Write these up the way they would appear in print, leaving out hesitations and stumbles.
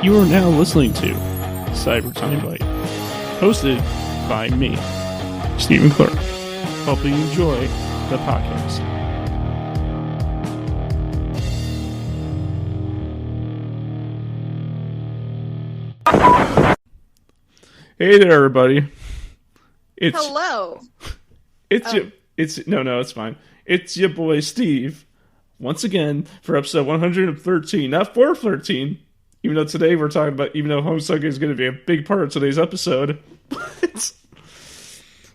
You are now listening to Cyber Timebite, hosted by me, Stephen Clark. Hope you enjoy the podcast. Hey there, everybody. Hello. It's fine. It's your boy Steve, once again for episode 113, not 413. Even though today we're talking about, even though Homestuck is going to be a big part of today's episode,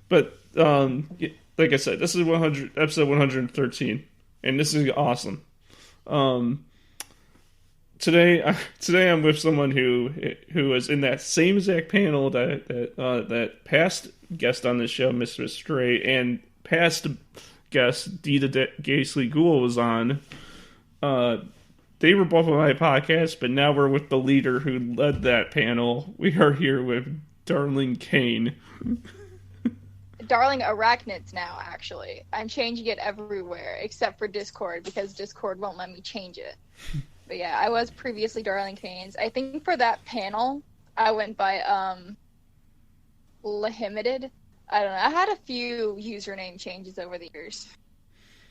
but like I said, this is episode 113, and this is awesome. Today I'm with someone who was in that same exact panel that past guest on this show, Mr. Stray, and past guest Dita Gately Ghoul was on. They were both on my podcast, but now we're with the leader who led that panel. We are here with DarlingCain. Darling Arachnids now, actually. I'm changing it everywhere except for Discord because Discord won't let me change it. But yeah, I was previously DarlingCain. I think for that panel, I went by Limited. I don't know. I had a few username changes over the years.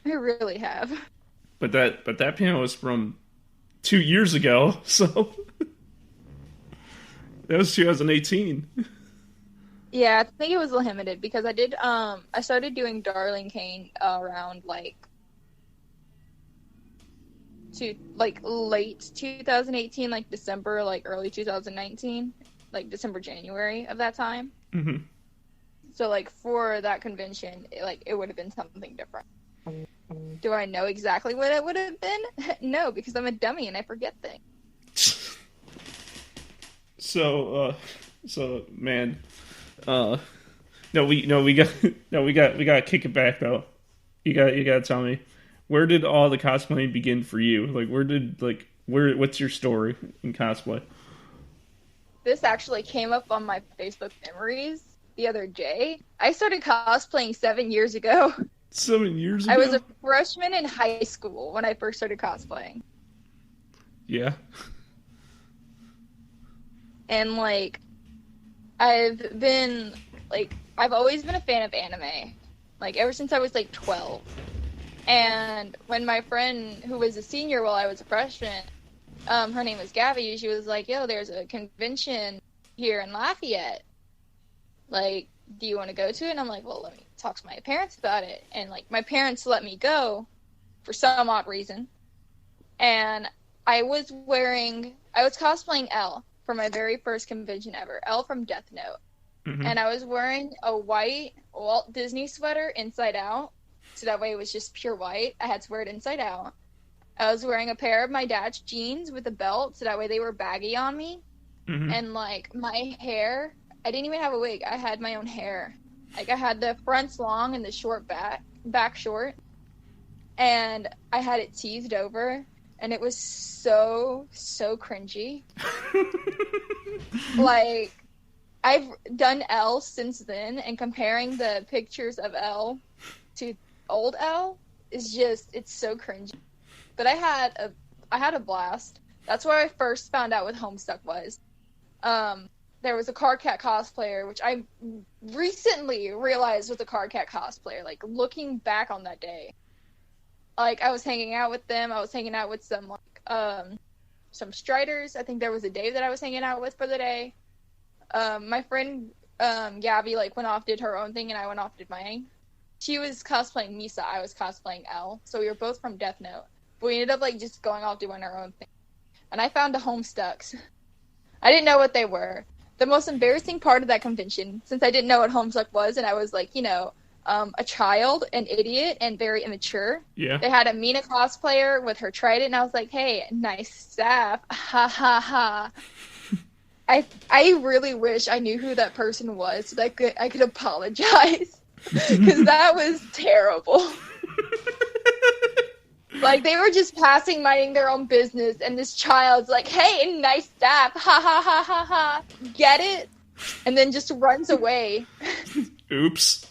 I really have. But that panel was from 2 years ago, so that was 2018. Yeah, I think it was limited because I did. I started doing DarlingCain around late 2018, like December, early 2019, December, January of that time. Mm-hmm. So for that convention, it would have been something different. Do I know exactly what it would have been? No, because I'm a dummy and I forget things. So man, we got to kick it back though. You got to tell me, where did all the cosplaying begin for you? What's your story in cosplay? This actually came up on my Facebook memories the other day. I started cosplaying 7 years ago. 7 years ago? I was a freshman in high school when I first started cosplaying. Yeah. And, I've always been a fan of anime. Ever since I was, 12. And when my friend, who was a senior while I was a freshman, her name was Gabby, she was like, yo, there's a convention here in Lafayette. Do you want to go to it? And I'm like, well, let me talk to my parents about it. And my parents let me go for some odd reason. And I was cosplaying Elle for my very first convention ever, Elle from Death Note. Mm-hmm. And I was wearing a white Walt Disney sweater inside out, so that way it was just pure white. I had to wear it inside out. I was wearing a pair of my dad's jeans with a belt, so that way they were baggy on me. Mm-hmm. And my hair, I didn't even have a wig. I had my own hair. I had the fronts long and the short back short. And I had it teased over. And it was so cringy. I've done Elle since then. And comparing the pictures of Elle to old Elle is just, it's so cringy. But I had a blast. That's where I first found out what Homestuck was. There was a Cardcat cosplayer, which I recently realized was a Cardcat cosplayer, looking back on that day. I was hanging out with them. I was hanging out with some Striders. I think there was a Dave that I was hanging out with for the day. My friend, Gabby, went off, did her own thing, and I went off, did mine. She was cosplaying Misa. I was cosplaying Elle. So we were both from Death Note. But we ended up, just going off doing our own thing. And I found the Homestucks. I didn't know what they were. The most embarrassing part of that convention, since I didn't know what Homestuck was, and I was a child, an idiot, and very immature. Yeah. They had a Mina cosplayer with her trident, and I was like, hey, nice staff. Ha ha ha. I really wish I knew who that person was so that I could apologize. Because that was terrible. They were just minding their own business, and this child's like, hey, nice staff, ha ha ha ha ha, get it? And then just runs away. Oops.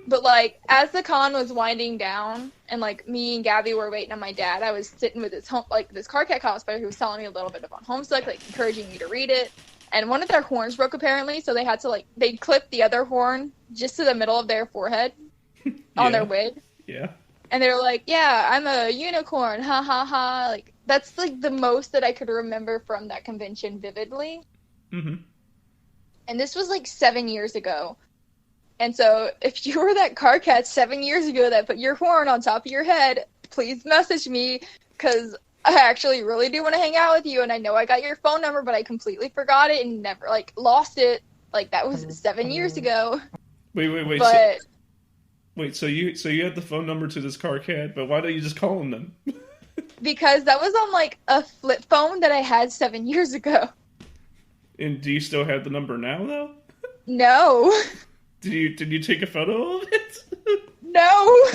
But, like, as the con was winding down, and, like, me and Gabby were waiting on my dad, I was sitting with this this Carcat cosplayer who was telling me a little bit about Homestuck, like, encouraging me to read it. And one of their horns broke, apparently, so they had to, like, they clipped the other horn just to the middle of their forehead on their wig. Yeah. And they were like, yeah, I'm a unicorn, ha ha ha. Like, that's, like, the most that I could remember from that convention vividly. Mm-hmm. And this was, like, 7 years ago. And so, if you were that Carcat 7 years ago that put your horn on top of your head, please message me, because I actually really do want to hang out with you, and I know I got your phone number, but I completely forgot it and never, like, lost it. Like, that was 7 years ago. Wait. But... So you had the phone number to this Carcat, but why don't you just call him then? Because that was on, like, a flip phone that I had 7 years ago. And do you still have the number now, though? No. Did you take a photo of it? No.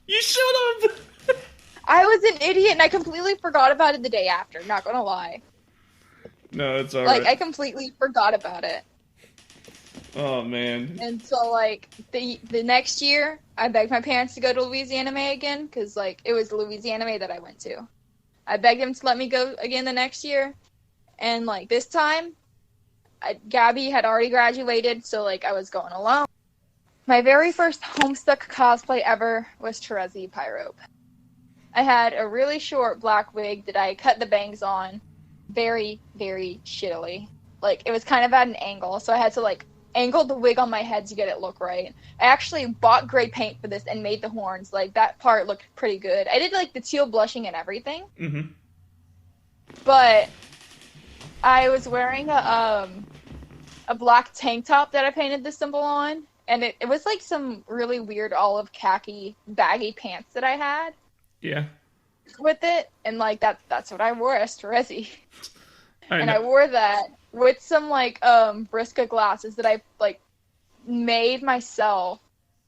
You should have. I was an idiot, and I completely forgot about it the day after, not gonna lie. No, it's alright. Like, I completely forgot about it. Oh, man. And so, like, the next year, I begged my parents to go to Louisiana again, because, like, it was Louisiana that I went to. I begged them to let me go again the next year, and, like, this time, Gabby had already graduated, so, like, I was going alone. My very first Homestuck cosplay ever was Terezi Pyrope. I had a really short black wig that I cut the bangs on very, very shittily. Like, it was kind of at an angle, so I had to, like, angle the wig on my head to get it look right. I actually bought gray paint for this and made the horns. Like, that part looked pretty good. I did, like, the teal blushing and everything. Mm-hmm. But I was wearing a black tank top that I painted the symbol on, and it was, like, some really weird olive khaki baggy pants that I had. Yeah. With it, and, like, that's what I wore as Terezi. And I wore that with some, like, Brisca glasses that I, like, made myself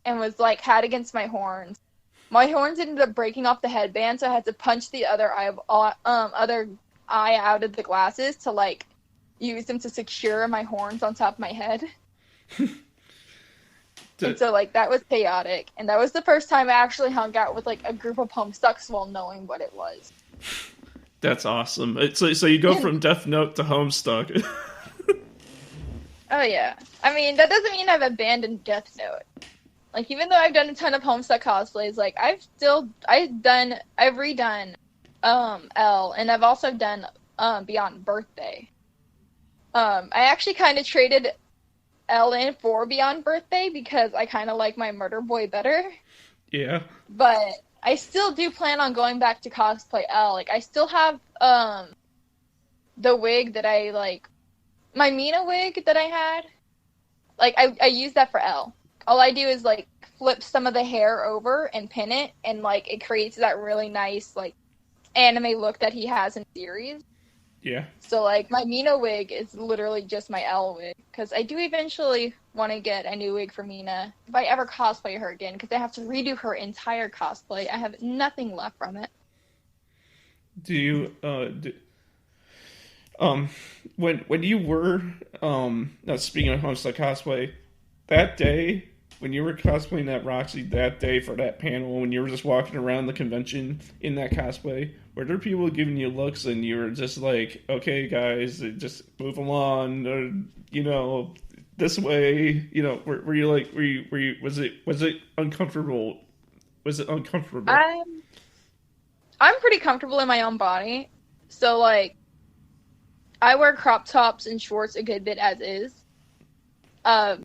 and was, like, had against my horns. My horns ended up breaking off the headband, so I had to punch the other eye out of the glasses to, like, use them to secure my horns on top of my head. And so, like, that was chaotic. And that was the first time I actually hung out with, like, a group of Homestucks while knowing what it was. That's awesome. So you go from Death Note to Homestuck. Oh, yeah. I mean, that doesn't mean I've abandoned Death Note. Like, even though I've done a ton of Homestuck cosplays, like, I've redone, L, and I've also done, Beyond Birthday. I actually kind of traded L in for Beyond Birthday because I kind of like my murder boy better. Yeah. But I still do plan on going back to cosplay L. Like, I still have, the wig that I, like, my Mina wig that I had. Like, I use that for L. All I do is, like, flip some of the hair over and pin it, and, like, it creates that really nice, like, anime look that he has in series. Yeah. So, like, my Mina wig is literally just my L wig, because I do eventually want to get a new wig for Mina if I ever cosplay her again, because I have to redo her entire cosplay. I have nothing left from it. Do you, when you were, speaking of Homestuck cosplay, that day, when you were cosplaying that Roxy, that day for that panel, when you were just walking around the convention in that cosplay, were there people giving you looks and you were just like, okay, guys, just move along, or, you know, this way, you know, were you like, was it uncomfortable? Was it uncomfortable? I'm pretty comfortable in my own body, so, like, I wear crop tops and shorts a good bit as is.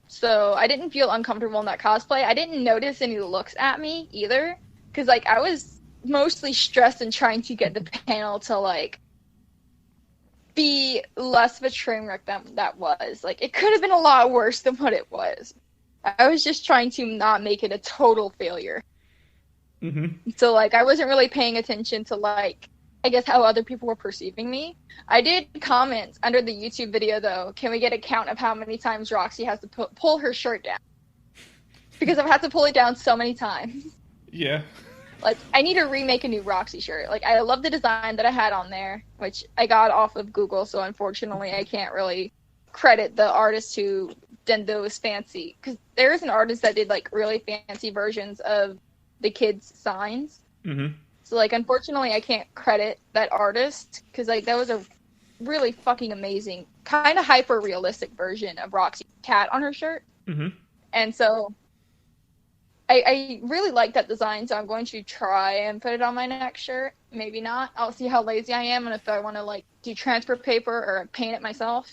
So I didn't feel uncomfortable in that cosplay. I didn't notice any looks at me either, because, like, I was mostly stressed and trying to get the panel to, like, be less of a train wreck than that was. Like, it could have been a lot worse than what it was. I was just trying to not make it a total failure. Mm-hmm. So, like, I wasn't really paying attention to, like, I guess how other people were perceiving me. I did comment under the YouTube video, though, can we get a count of how many times Roxy has to pull her shirt down? Because I've had to pull it down so many times. Yeah. Like, I need to remake a new Roxy shirt. Like, I love the design that I had on there, which I got off of Google, so unfortunately I can't really credit the artist who than those fancy, because there is an artist that did like really fancy versions of the kids' signs. Mm-hmm. So like, unfortunately, I can't credit that artist because like that was a really fucking amazing, kind of hyper realistic version of Roxy's cat on her shirt. Mm-hmm. And so I really like that design, so I'm going to try and put it on my next shirt. Maybe not. I'll see how lazy I am and if I want to like do transfer paper or paint it myself.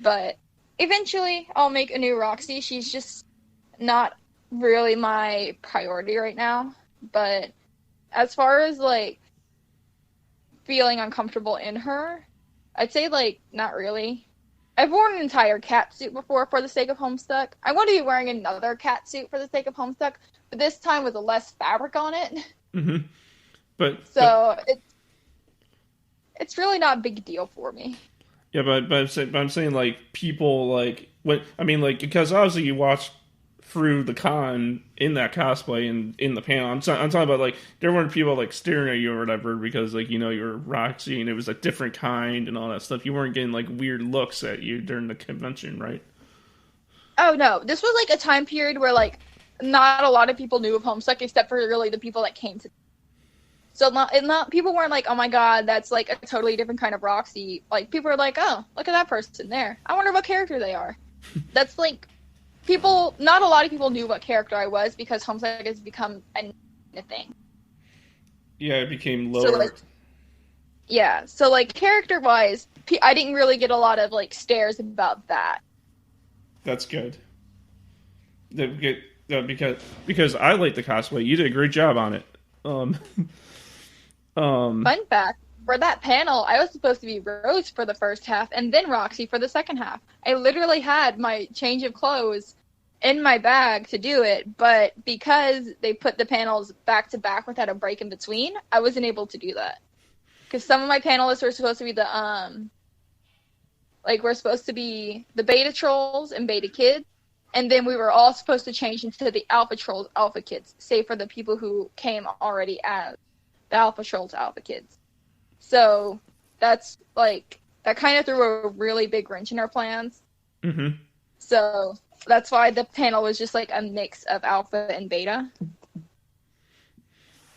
But eventually I'll make a new Roxy. She's just not really my priority right now. But as far as like feeling uncomfortable in her, I'd say like not really. I've worn an entire cat suit before for the sake of Homestuck. I want to be wearing another cat suit for the sake of Homestuck, but this time with less fabric on it. Mm-hmm. But it's really not a big deal for me. yeah, but I'm saying like people like when I mean like because obviously you watched through the con in that cosplay and in the panel. I'm talking about like there weren't people like staring at you or whatever because like you know you're Roxy and it was a different kind and all that stuff. You weren't getting like weird looks at you during the convention, right? Oh no, this was like a time period where like not a lot of people knew of Homestuck except for really the people that came to. So not people weren't like, oh my god, that's like a totally different kind of Roxy. Like people were like, oh, look at that person there. I wonder what character they are. That's like. Not a lot of people knew what character I was because Homestuck has become a thing. Yeah, it became lower. So like character-wise, I didn't really get a lot of like stares about that. That's good. Because I like the cosplay. You did a great job on it. Fun fact. For that panel, I was supposed to be Rose for the first half and then Roxy for the second half. I literally had my change of clothes in my bag to do it, but because they put the panels back to back without a break in between, I wasn't able to do that. Because some of my panelists were supposed to be we're supposed to be the beta trolls and beta kids, and then we were all supposed to change into the alpha trolls, alpha kids, save for the people who came already as the alpha trolls, alpha kids. So that's like that kind of threw a really big wrench in our plans. Mm-hmm. So that's why the panel was just like a mix of alpha and beta.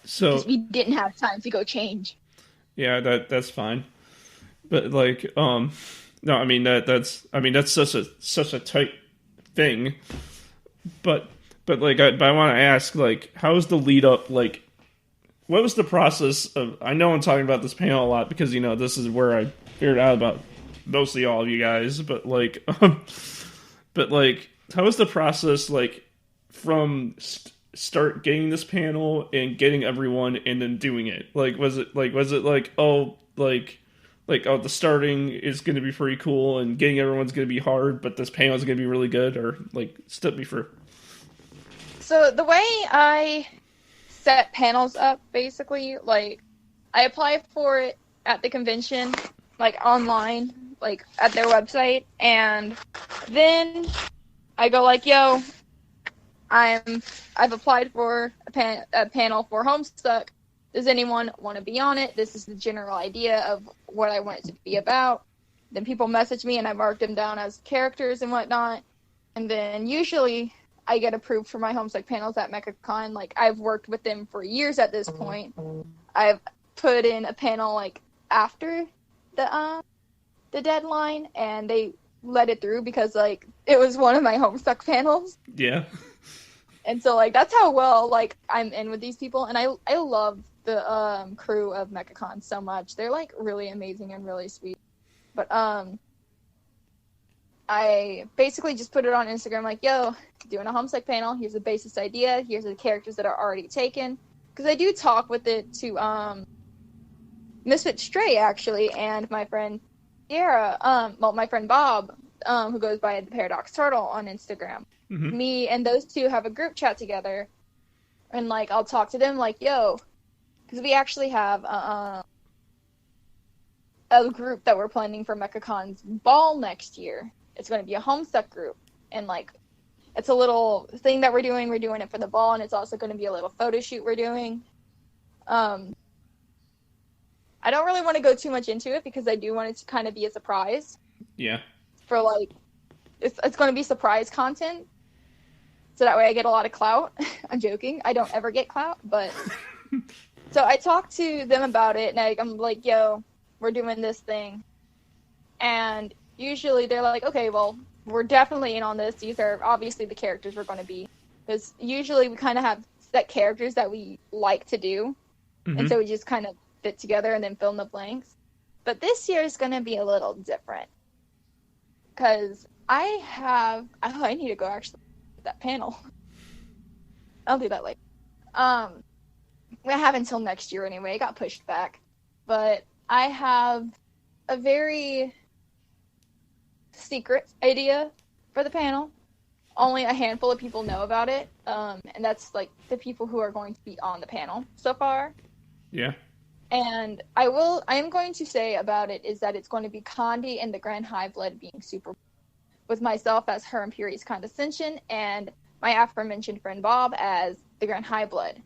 So because we didn't have time to go change. Yeah, that's fine. But like, no, I mean that's such a tight thing. But like, I want to ask like, how's the lead up like? What was the process of? I know I'm talking about this panel a lot because you know this is where I figured out about mostly all of you guys. But like, how was the process like from start getting this panel and getting everyone and then doing it? Like, was it like oh the starting is going to be pretty cool and getting everyone's going to be hard, but this panel is going to be really good, or like step me through. So the way I set panels up, basically, like, I apply for it at the convention, like, online, like, at their website, and then I go, like, yo, I've applied for a panel for Homestuck. Does anyone want to be on it? This is the general idea of what I want it to be about. Then people message me, and I mark them down as characters and whatnot, and then usually I get approved for my Homestuck panels at MechaCon. Like, I've worked with them for years at this point. I've put in a panel, like, after the deadline, and they let it through because, like, it was one of my Homestuck panels. Yeah. And so, like, that's how well, like, I'm in with these people. And I love the crew of MechaCon so much. They're, like, really amazing and really sweet. But, I basically just put it on Instagram, like, yo, doing a Homestuck panel. Here's the basis idea. Here's the characters that are already taken. Because I do talk with it to Misfit Stray, actually, and my friend Sierra, my friend Bob, who goes by the Paradox Turtle on Instagram. Mm-hmm. Me and those two have a group chat together. And, like, I'll talk to them, like, yo, because we actually have a group that we're planning for MechaCon's ball next year. It's going to be a Homestuck group, and, like, it's a little thing that we're doing. We're doing it for the ball, and it's also going to be a little photo shoot we're doing. I don't really want to go too much into it because I do want it to kind of be a surprise. Yeah. For, like, it's going to be surprise content, so that way I get a lot of clout. I'm joking. I don't ever get clout, but so I talked to them about it, and I'm like, yo, we're doing this thing, and usually they're like, okay, well, we're definitely in on this. These are obviously the characters we're going to be, because usually we kind of have set characters that we like to do, and so we just kind of fit together and then fill in the blanks. But this year is going to be a little different, because I need to go actually to that panel. I'll do that later. We have until next year anyway. It got pushed back. But I have a very secret idea for the panel. Only a handful of people know about it. And that's like the people who are going to be on the panel so far. Yeah. And I am going to say about it is that it's going to be Condi and the Grand High Blood being super, with myself as her Imperious Condescension and my aforementioned friend Bob as the Grand High Blood.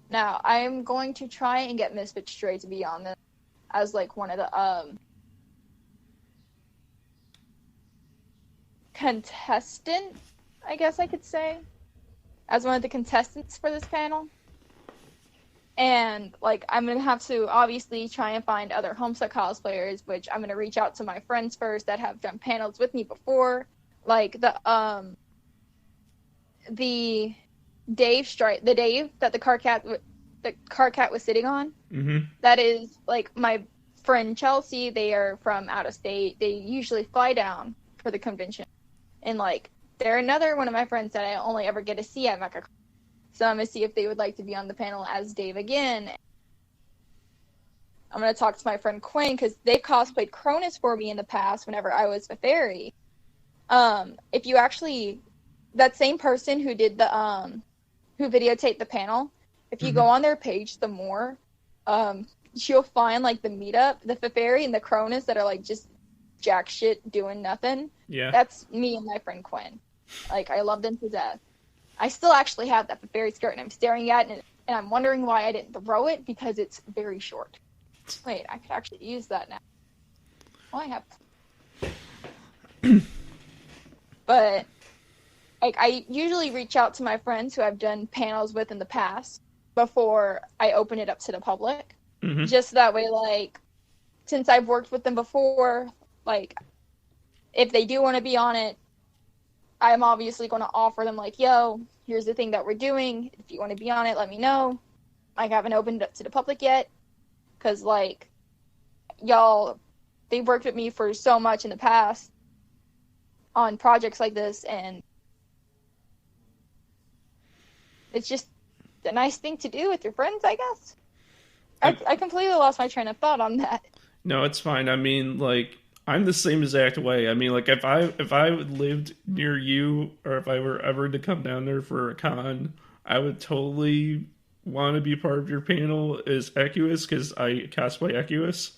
Now, I am going to try and get Misfit Stray to be on this as like one of the contestants, I guess I could say, as one of the contestants for this panel. And, like, I'm going to have to obviously try and find other Homestuck cosplayers, which I'm going to reach out to my friends first that have done panels with me before. Like, the Dave that the car cat was sitting on. Mm-hmm. That is, like, my friend Chelsea. They are from out of state. They usually fly down for the convention. And, like, they're another one of my friends that I only ever get to see at MechaCon. So I'm going to see if they would like to be on the panel as Dave again. I'm going to talk to my friend Quinn, because they've cosplayed Cronus for me in the past whenever I was a fairy. If you actually... That same person who did the... who videotaped the panel, if you go on their page, the more, she'll find, like, the meetup, the Fairy and the Cronus that are, like, just jack shit doing nothing. Yeah. That's me and my friend Quinn. Like, I love them to death. I still actually have that fairy skirt, and I'm staring at it, and I'm wondering why I didn't throw it, because it's very short. Wait, I could actually use that now. Well, I have... But, like, I usually reach out to my friends who I've done panels with in the past before I open it up to the public. Mm-hmm. Just that way, like, since I've worked with them before, like, if they do want to be on it, I'm obviously going to offer them, like, yo, here's the thing that we're doing. If you want to be on it, let me know. I haven't opened it up to the public yet. Because, like, y'all, they've worked with me for so much in the past on projects like this, and it's just a nice thing to do with your friends, I guess. I completely lost my train of thought on that. No, it's fine. I mean, like, I'm the same exact way. I mean, like, if I lived near you, or if I were ever to come down there for a con, I would totally want to be part of your panel as Equus, because I cosplay Equus.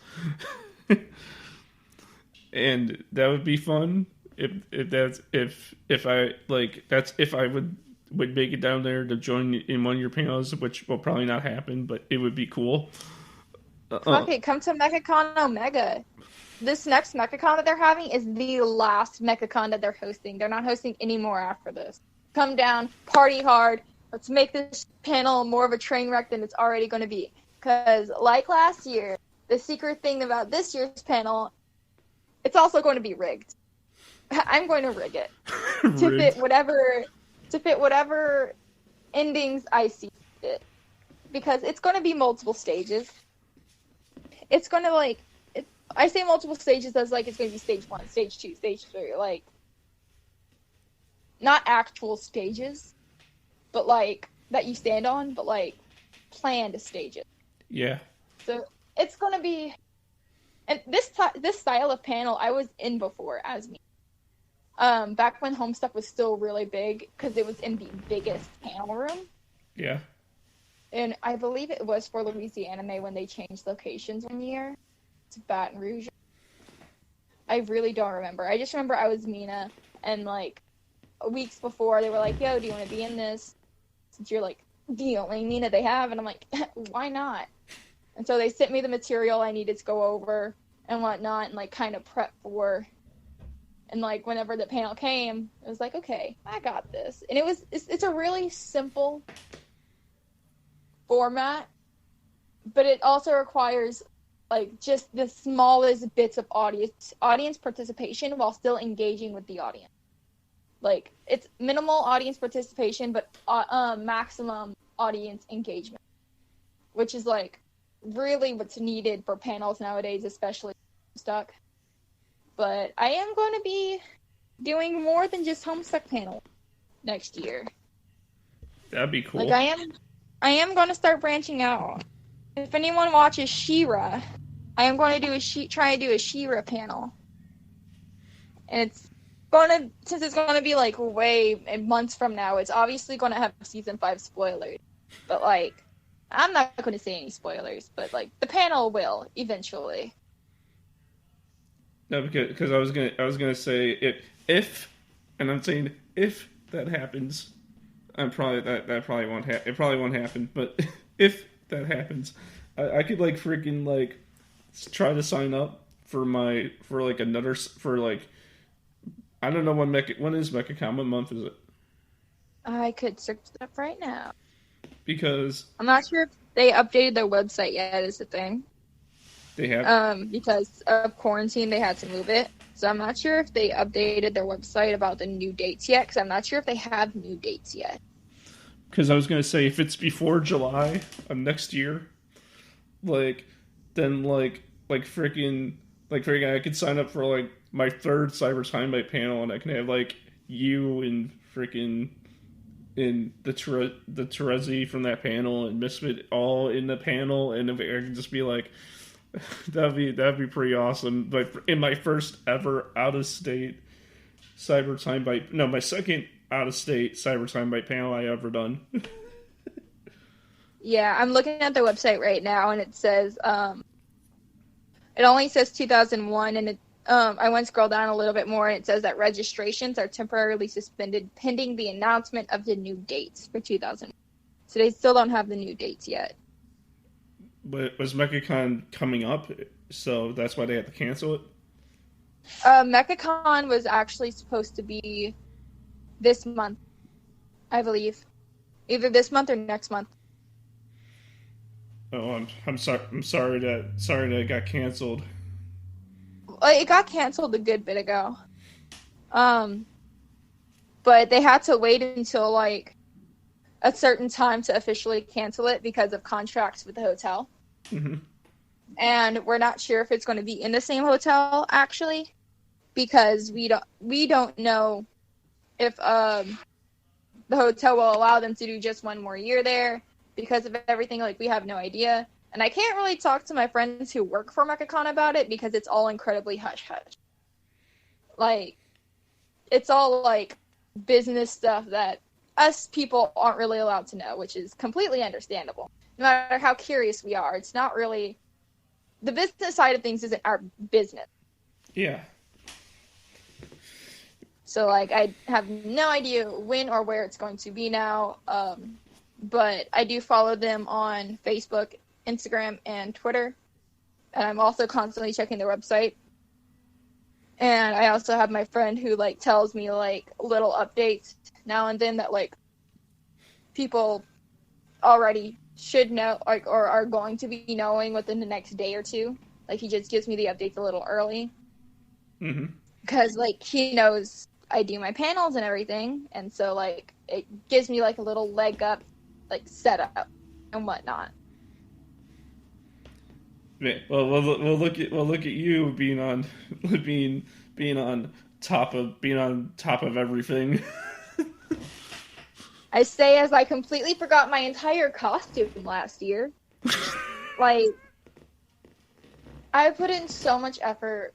And that would be fun if I would make it down there to join in one of your panels, which will probably not happen, but it would be cool. Okay, come to MechaCon Omega. This next MechaCon that they're having is the last MechaCon that they're hosting. They're not hosting any more after this. Come down, party hard. Let's make this panel more of a train wreck than it's already going to be. Because, like last year, the secret thing about this year's panel, it's also going to be rigged. I'm going to rig it to fit whatever endings I see it. Because it's going to be multiple stages. It's going to, like... I say multiple stages as, like, it's going to be stage 1, stage 2, stage 3, like, not actual stages, but, like, that you stand on, but, like, planned stages. Yeah. So, it's going to be, and this style of panel I was in before as me. Back when Homestuck was still really big, because it was in the biggest panel room. Yeah. And I believe it was for Louisiana when they changed locations one year. Baton Rouge. I really don't remember. I just remember I was Mina, and like weeks before they were like, yo, do you want to be in this? Since you're like the only Mina they have, and I'm like, why not? And so they sent me the material I needed to go over and whatnot, and like kind of prep for And like whenever the panel came, it was like, okay, I got this. And it's a really simple format, but it also requires like just the smallest bits of audience participation while still engaging with the audience. Like it's minimal audience participation, but maximum audience engagement, which is like really what's needed for panels nowadays, especially stuck. But I am going to be doing more than just Homestuck panel next year. That'd be cool. Like I am going to start branching out. If anyone watches She-Ra, I am going to try to do a She-Ra panel. And since it's going to be like way months from now, it's obviously going to have season 5 spoilers. But like, I'm not going to say any spoilers, but like the panel will eventually. No, because I was gonna say if and I'm saying if that happens, I'm probably that probably won't happen. It probably won't happen, but if that happens, I could like freaking like try to sign up for I don't know when is MechaCon? What month is it? I could search it up right now. Because I'm not sure if they updated their website yet. Is the thing. They have? Because of quarantine, they had to move it. So I'm not sure if they updated their website about the new dates yet, because I'm not sure if they have new dates yet. Because I was going to say, if it's before July of next year, then freaking, I could sign up for, like, my third Cyber Timebite panel, and I can have, like, you and freaking, and the Terezi from that panel, and Misfit all in the panel, and if I could just be like... That'd be pretty awesome. Like in my first ever out of state Cyber Timebite, no, my second out of state Cyber Timebite panel I ever done. Yeah, I'm looking at their website right now, and it says it only says 2001, and I went to scroll down a little bit more, and it says that registrations are temporarily suspended pending the announcement of the new dates for 2000. So they still don't have the new dates yet. But was MechaCon coming up, so that's why they had to cancel it? MechaCon was actually supposed to be this month, I believe. Either this month or next month. Oh, I'm sorry. I'm sorry that it got canceled. It got canceled a good bit ago. But they had to wait until like a certain time to officially cancel it because of contracts with the hotel. Mm-hmm. And we're not sure if it's going to be in the same hotel actually, because we don't know if the hotel will allow them to do just one more year there because of everything. Like, we have no idea, and I can't really talk to my friends who work for MechaCon about it because it's all incredibly hush hush. Like, it's all like business stuff that us people aren't really allowed to know, which is completely understandable. No matter how curious we are, it's not really... The business side of things isn't our business. Yeah. So, like, I have no idea when or where it's going to be now, but I do follow them on Facebook, Instagram, and Twitter, and I'm also constantly checking their website. And I also have my friend who, like, tells me, like, little updates now and then that, like, people already should know, like, or are going to be knowing within the next day or two. Like, he just gives me the updates a little early. Mm-hmm. Because, like, he knows I do my panels and everything, and so, like, it gives me, like, a little leg up, like, setup and whatnot. Yeah, well, look at you being on top of everything. I say as I completely forgot my entire costume last year. Like, I put in so much effort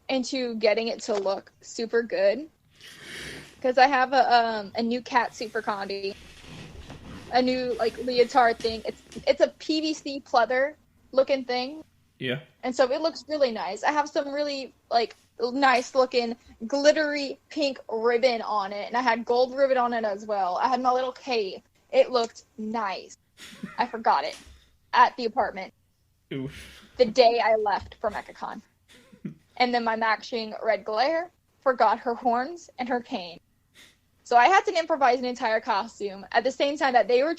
into getting it to look super good. Because I have a new cat suit for Condi. A new, like, leotard thing. It's a PVC pleather looking thing. Yeah. And so it looks really nice. I have some really, like, nice looking glittery pink ribbon on it, and I had gold ribbon on it as well. I had my little cape. It looked nice. I forgot it at the apartment. Oof. The day I left for MechaCon. And then my matching red glare forgot her horns and her cane. So I had to improvise an entire costume at the same time that they were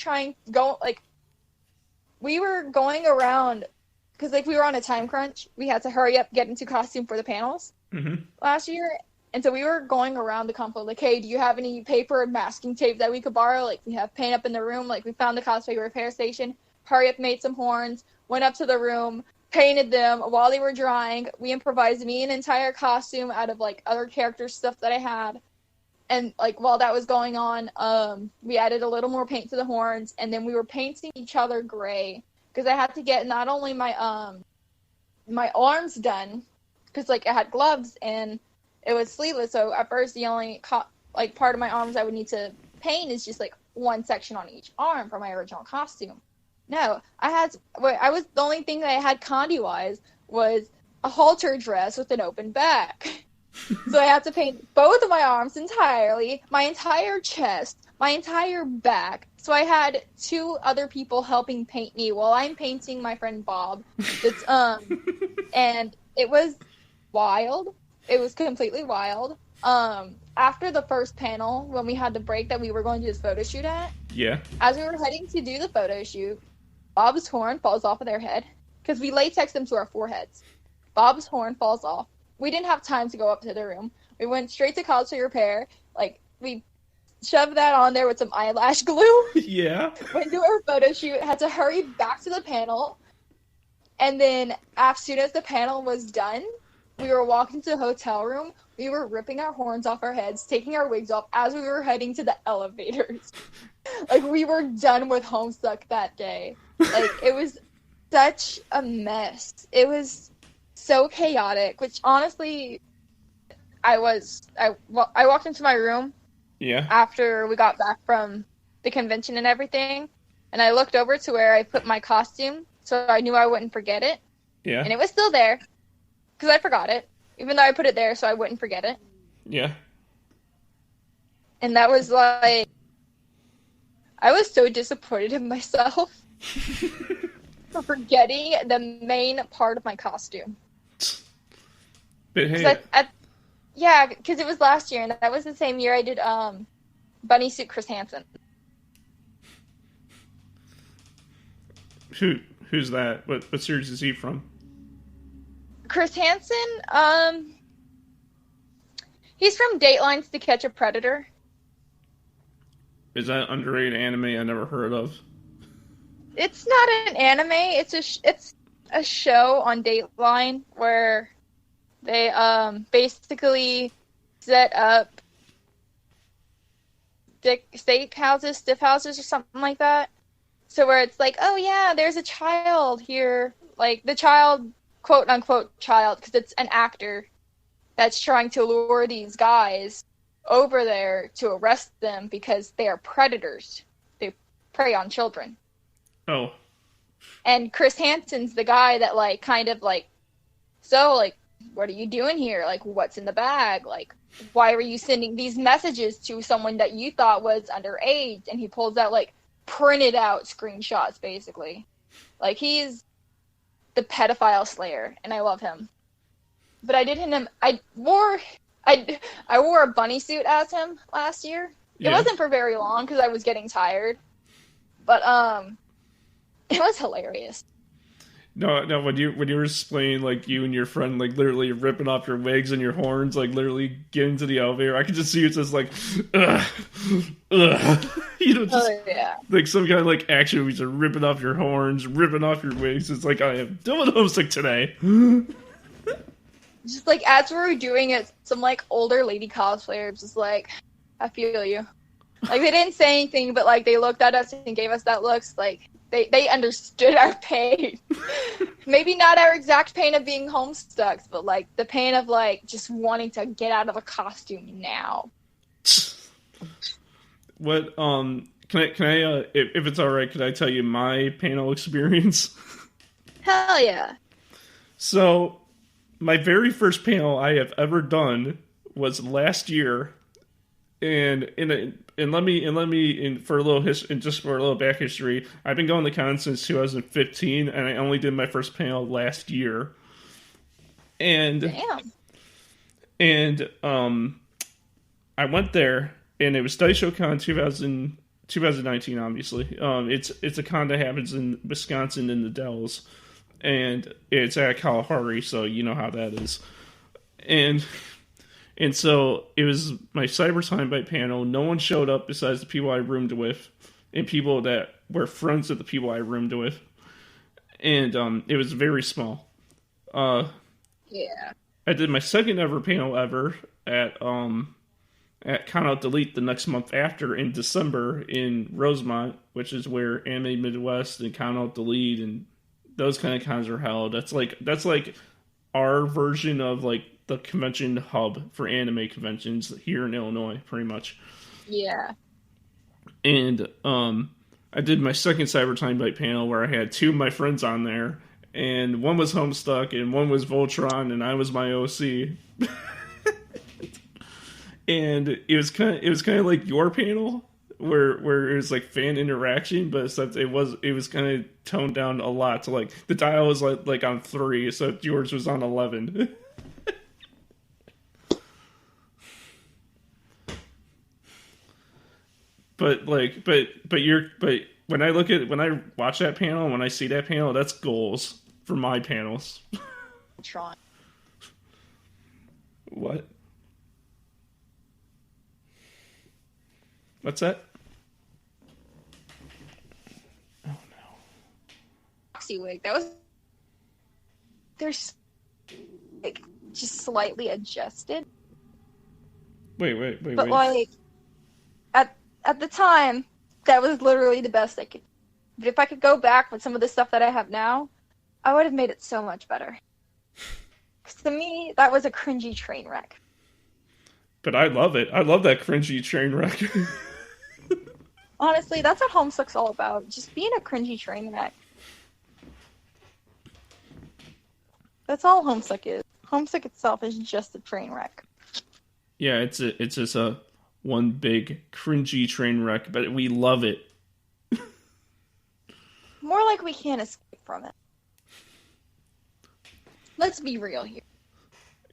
we were going around, because, like, we were on a time crunch. We had to hurry up, get into costume for the panels last year. And so we were going around the compo, like, hey, do you have any paper and masking tape that we could borrow? Like, we have paint up in the room. Like, we found the cosplay repair station. Hurry up, made some horns, went up to the room, painted them while they were drying. We improvised me an entire costume out of, like, other character stuff that I had. And, like, while that was going on, we added a little more paint to the horns, and then we were painting each other gray, because I had to get not only my my arms done, because, like, I had gloves, and it was sleeveless, so at first the only, part of my arms I would need to paint is just, like, one section on each arm for my original costume. No, the only thing that I had condi-wise was a halter dress with an open back. So I had to paint both of my arms entirely, my entire chest, my entire back. So I had 2 other people helping paint me while I'm painting my friend Bob. And it was wild. It was completely wild. After the first panel, when we had the break that we were going to do this photo shoot at, as we were heading to do the photo shoot, Bob's horn falls off of their head, because we latex them to our foreheads. Bob's horn falls off. We didn't have time to go up to the room. We went straight to cosplay repair. Like, we shoved that on there with some eyelash glue. Yeah. Went to our photo shoot, had to hurry back to the panel. And then, as soon as the panel was done, we were walking to the hotel room. We were ripping our horns off our heads, taking our wigs off as we were heading to the elevators. Like, we were done with Homestuck that day. Like, it was such a mess. It was so chaotic, which honestly, I walked into my room after we got back from the convention and everything, and I looked over to where I put my costume, so I knew I wouldn't forget it. Yeah. And it was still there, because I forgot it, even though I put it there so I wouldn't forget it. Yeah. And that was like, I was so disappointed in myself for forgetting the main part of my costume. But hey, yeah, because it was last year, and that was the same year I did Bunny Suit Chris Hansen. Who's that? What series is he from? Chris Hansen, he's from Datelines To Catch a Predator. Is that underrated anime I never heard of? It's not an anime. It's a show on Dateline where they basically set up stiff houses or something like that. So where it's like, oh yeah, there's a child here, like the child, quote unquote child, because it's an actor that's trying to lure these guys over there to arrest them because they are predators. They prey on children. Oh. And Chris Hansen's the guy that, like, kind of, like, so, like, what are you doing here? Like, what's in the bag? Like, why were you sending these messages to someone that you thought was underage? And he pulls out, like, printed out screenshots, basically. Like, he's the pedophile slayer, and I love him. But I wore a bunny suit as him last year. It wasn't for very long because I was getting tired. But, it was hilarious. No, when you were explaining, like, you and your friend, like, literally ripping off your wigs and your horns, like, literally getting to the elevator, I could just see it just, like, ugh, you know, just, like, some guy, like, action movies are ripping off your horns, ripping off your wigs. It's like, I am doing homesick today. Just, like, as we were doing it, some, like, older lady cosplayers just like, I feel you. Like, they didn't say anything, but, like, they looked at us and gave us that looks, like, they understood our pain. Maybe not our exact pain of being homestuck, but, like, the pain of, like, just wanting to get out of a costume now. What, can I, if it's alright, could I tell you my panel experience? Hell yeah. So, my very first panel I have ever done was last year, and let me for a little just for a little back history, I've been going to con since 2015, and I only did my first panel last year. And damn. And I went there, and it was DaishoCon 2019, obviously. It's a con that happens in Wisconsin in the Dells, and it's at Kalahari, so you know how that is. And so it was my Cyber Timebite panel. No one showed up besides the people I roomed with, and people that were friends of the people I roomed with. And it was very small. Yeah. I did my second ever panel ever at Count Out Delete the next month after in December in Rosemont, which is where Anime Midwest and Count Out Delete and those kind of cons are held. That's like our version of like the convention hub for anime conventions here in Illinois, pretty much. Yeah. And I did my second Cyber Timebite panel where I had two of my friends on there, and one was Homestuck and one was Voltron, and I was my OC. And it was kind of like your panel where it was like fan interaction, but except it was kind of toned down a lot. So like the dial was like on 3, so yours was on 11. But when I watch that panel, when I see that panel, that's goals for my panels. Tron. What? What's that? Oh no. Foxy wig. That was. There's like just slightly adjusted. Wait. But like at the time, that was literally the best I could. But if I could go back with some of the stuff that I have now, I would have made it so much better. Because to me, that was a cringy train wreck. But I love it. I love that cringy train wreck. Honestly, that's what Homestuck's all about. Just being a cringy train wreck. That's all Homestuck is. Homestuck itself is just a train wreck. Yeah, it's just a one big cringy train wreck, but we love it. More like we can't escape from it. Let's be real here.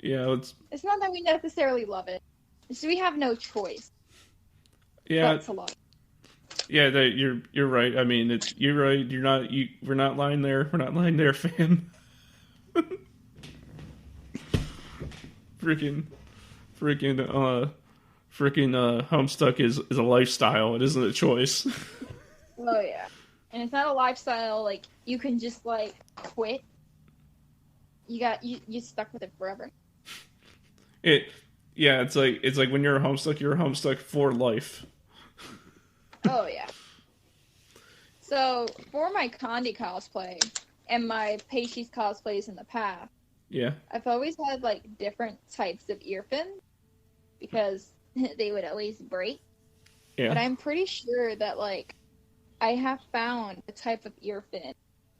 Yeah, it's not that we necessarily love it. It's we have no choice. Yeah, that's a lot. Yeah, you're right. I mean, you're right. We're not lying there. We're not lying there, fam. freaking Homestuck is a lifestyle. It isn't a choice. Oh yeah, and it's not a lifestyle like you can just like quit. You stuck with it forever. It's like when you're a Homestuck for life. Oh yeah. So for my Condi cosplay and my Peishi's cosplays in the past, yeah, I've always had like different types of ear fins because they would always break. Yeah. But I'm pretty sure that like I have found a type of ear fin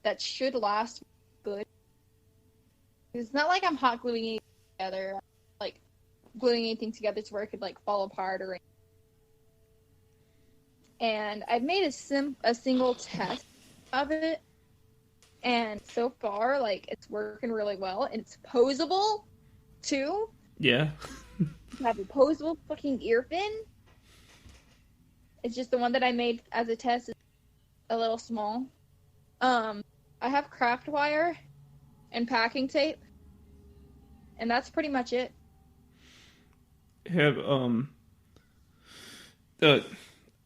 that should last good. It's not like I'm hot gluing anything together, like gluing anything together to where it could like fall apart or anything. And I've made a single test of it, and so far, like, it's working really well, and it's posable, too. Yeah. I have a posable fucking ear fin. It's just the one that I made as a test is a little small. I have craft wire and packing tape, and that's pretty much it.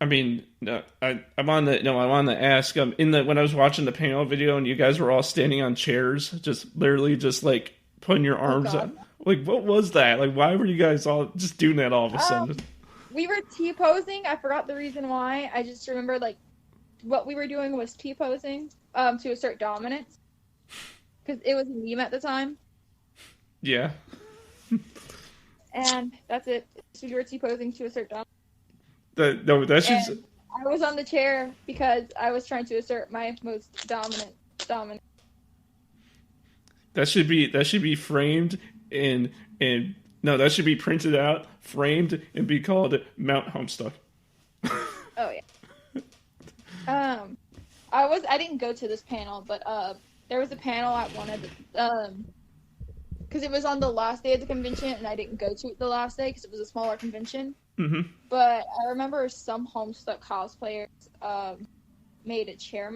I mean, I want to ask. When I was watching the panel video and you guys were all standing on chairs, just literally just like putting your arms up. Like, what was that? Like, why were you guys all just doing that all of a sudden? We were T-posing. I forgot the reason why. I just remember like what we were doing was T-posing to assert dominance because it was a meme at the time. Yeah. And that's it. So we were T-posing to assert dominance. That's just. I was on the chair because I was trying to assert my most dominant. That should be framed and no, that should be printed out, framed, and be called Mount Homestuck. Oh yeah. I didn't go to this panel, but there was a panel at one of the because it was on the last day of the convention, and I didn't go to it the last day because it was a smaller convention. Mm-hmm. But I remember some Homestuck cosplayers made a chair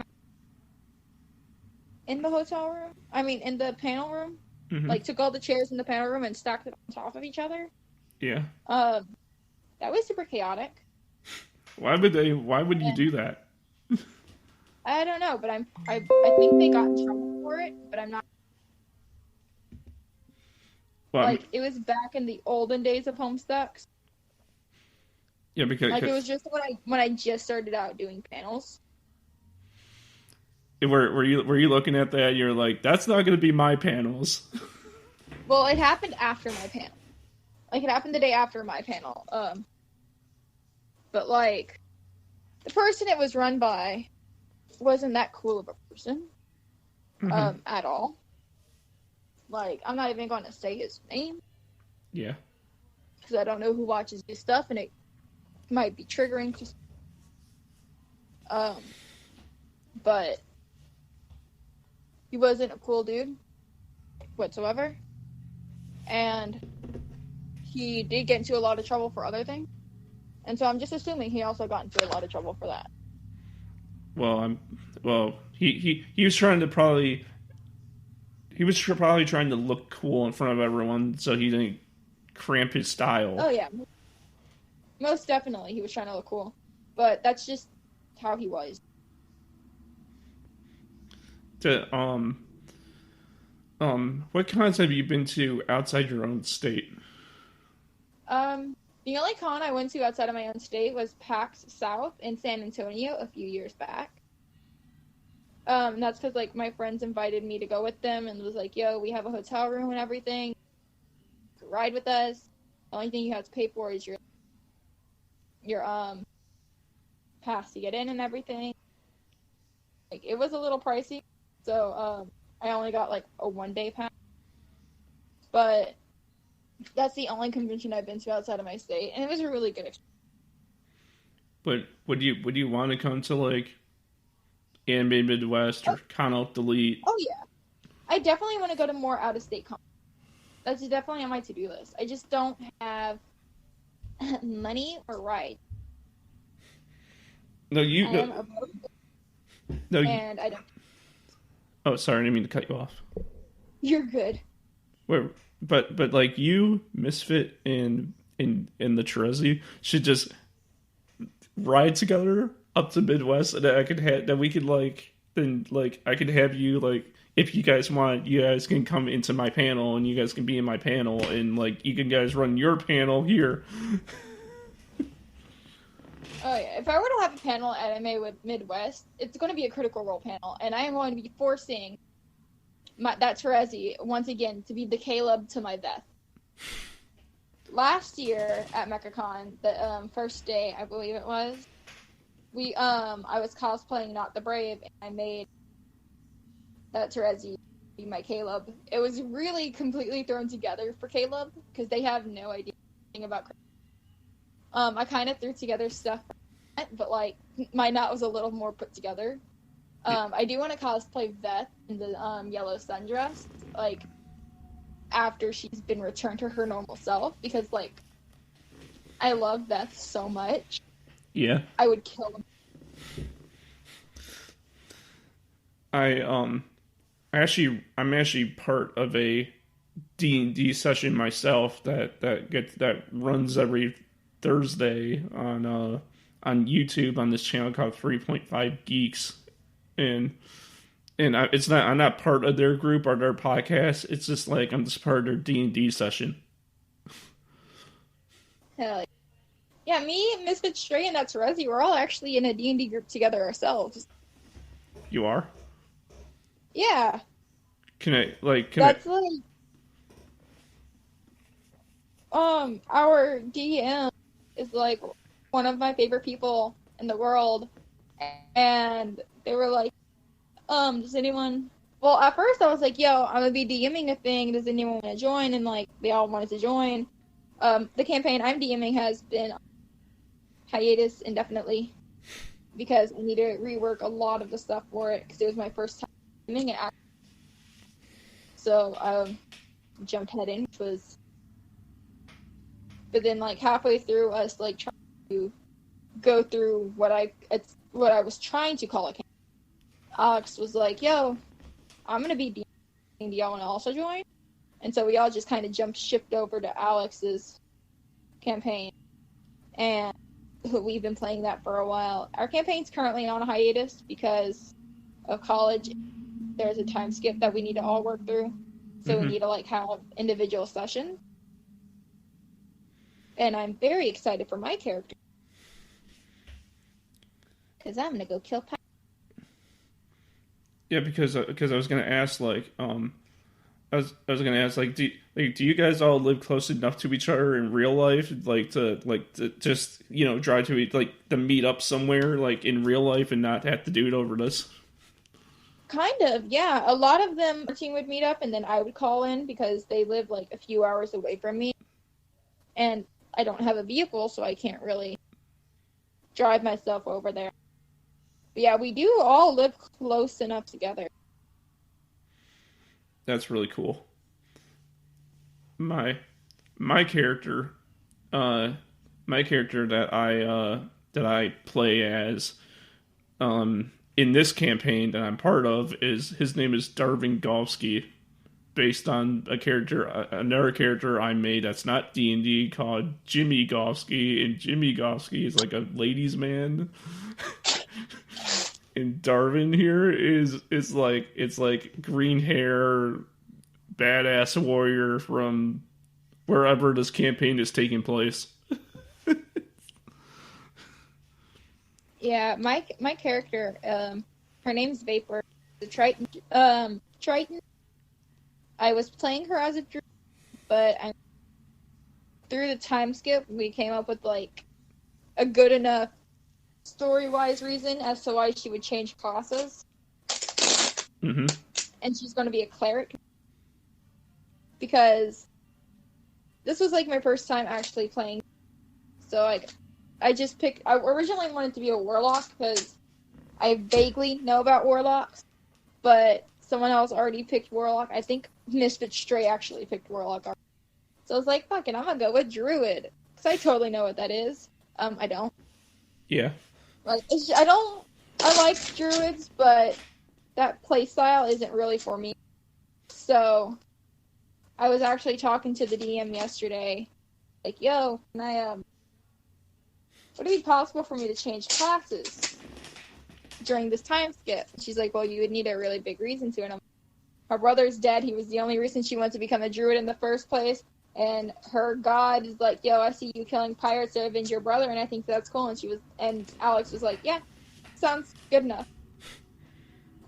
in the hotel room. I mean, in the panel room. Mm-hmm. Like, took all the chairs in the panel room and stacked it on top of each other. Yeah. That was super chaotic. Why would you do that? I don't know, but I think they got in trouble for it, but I'm not. Well, like, it was back in the olden days of Homestucks. Yeah, because like, it was just when I just started out doing panels. Were you looking at that? You're like, that's not going to be my panels. Well, it happened after my panel. Like, it happened the day after my panel. But like, the person it was run by wasn't that cool of a person. Mm-hmm. At all. Like, I'm not even going to say his name. Yeah. Because I don't know who watches his stuff, and it might be triggering. But he wasn't a cool dude whatsoever. And he did get into a lot of trouble for other things. And so I'm just assuming he also got into a lot of trouble for that. Well, he was trying to probably trying to look cool in front of everyone so he didn't cramp his style. Oh yeah. Most definitely he was trying to look cool. But that's just how he was. What cons have you been to outside your own state? The only con I went to outside of my own state was PAX South in San Antonio a few years back. That's because, like, my friends invited me to go with them and was like, yo, we have a hotel room and everything. Ride with us. The only thing you have to pay for is your pass to get in and everything. Like, it was a little pricey, so I only got like a 1-day pass. But that's the only convention I've been to outside of my state, and it was a really good experience. But would you want to come to like Anime Midwest or Con Delete? Oh yeah, I definitely want to go to more out of state cons. That's definitely on my to-do list. I just don't have money or rides. No, and I don't. Oh, sorry, I didn't mean to cut you off. You're good. But like you, Misfit, and the Terezi should just ride together up to Midwest, and I could have that we could like then like I could have you like if you guys want, you guys can come into my panel and you guys can be in my panel and like you can guys run your panel here. Oh yeah, if I were to have a panel at Anime with Midwest, it's going to be a Critical Role panel, and I am going to be forcing that Terezi once again to be the Caleb to my Veth. Last year at MechaCon, the first day I believe it was, I was cosplaying Not the Brave, and I made that Terezi be my Caleb. It was really completely thrown together for Caleb because they have no idea anything about. I kind of threw together stuff, but like my knot was a little more put together. I do want to cosplay Veth in the yellow sundress, like after she's been returned to her normal self, because like I love Veth so much. Yeah, I would kill him. I'm actually part of a D&D session myself that runs every Thursday on YouTube on this channel called 3.5 Geeks, and I'm not part of their group or their podcast. It's just like I'm just part of their D&D session. Hell yeah, me, Misfit Stray, and that's Resi. We're all actually in a D&D group together ourselves. You are? Yeah. Our DM is like one of my favorite people in the world, and they were like, does anyone, well, at first I was like, yo, I'm gonna be DMing a thing, does anyone want to join? And like, they all wanted to join. The campaign I'm DMing has been hiatus indefinitely, because I need to rework a lot of the stuff for it, because it was my first time DMing it. So, jumped head in, which was. But then, like halfway through us, like trying to go through what I was trying to call a campaign, Alex was like, "Yo, I'm gonna be DMing. Do y'all want to also join?" And so we all just kind of shipped over to Alex's campaign, and we've been playing that for a while. Our campaign's currently on a hiatus because of college. There's a time skip that we need to all work through, so we need to like have individual sessions. And I'm very excited for my character because I'm gonna go kill pirates. Yeah, because I was gonna ask like I was gonna ask like do you guys all live close enough to each other in real life to just try to to meet up somewhere like in real life and not have to do it over this? Kind of, yeah. A lot of them, our team would meet up, and then I would call in because they live like a few hours away from me, and I don't have a vehicle, so I can't really drive myself over there. But yeah, we do all live close enough together. That's really cool. My character, my character that I play as, in this campaign that I'm part of his name is DarlingCain, based on another character I made that's not D&D called Jimmy Govsky, and Jimmy Govsky is like a ladies' man. And Darwin here is like green hair, badass warrior from wherever this campaign is taking place. Yeah, my character, her name's Vapor, the Triton. Triton. I was playing her as a druid, but through the time skip, we came up with like a good enough story-wise reason as to why she would change classes. Mm-hmm. And she's going to be a cleric. Because this was like my first time actually playing. So like, I originally wanted to be a warlock because I vaguely know about warlocks, but someone else already picked warlock. I think Misfit Stray actually picked warlock. So I was like, fuck it, I'm gonna go with druid. Because I totally know what that is. I don't. Yeah. Like, I like druids, but that playstyle isn't really for me. So, I was actually talking to the DM yesterday, like, yo, would it be possible for me to change classes during this time skip? And she's like, well, you would need a really big reason to. And her brother's dead. He was the only reason she wanted to become a druid in the first place. And her god is like, yo, I see you killing pirates to avenge your brother, and I think that's cool. And Alex was like, yeah, sounds good enough.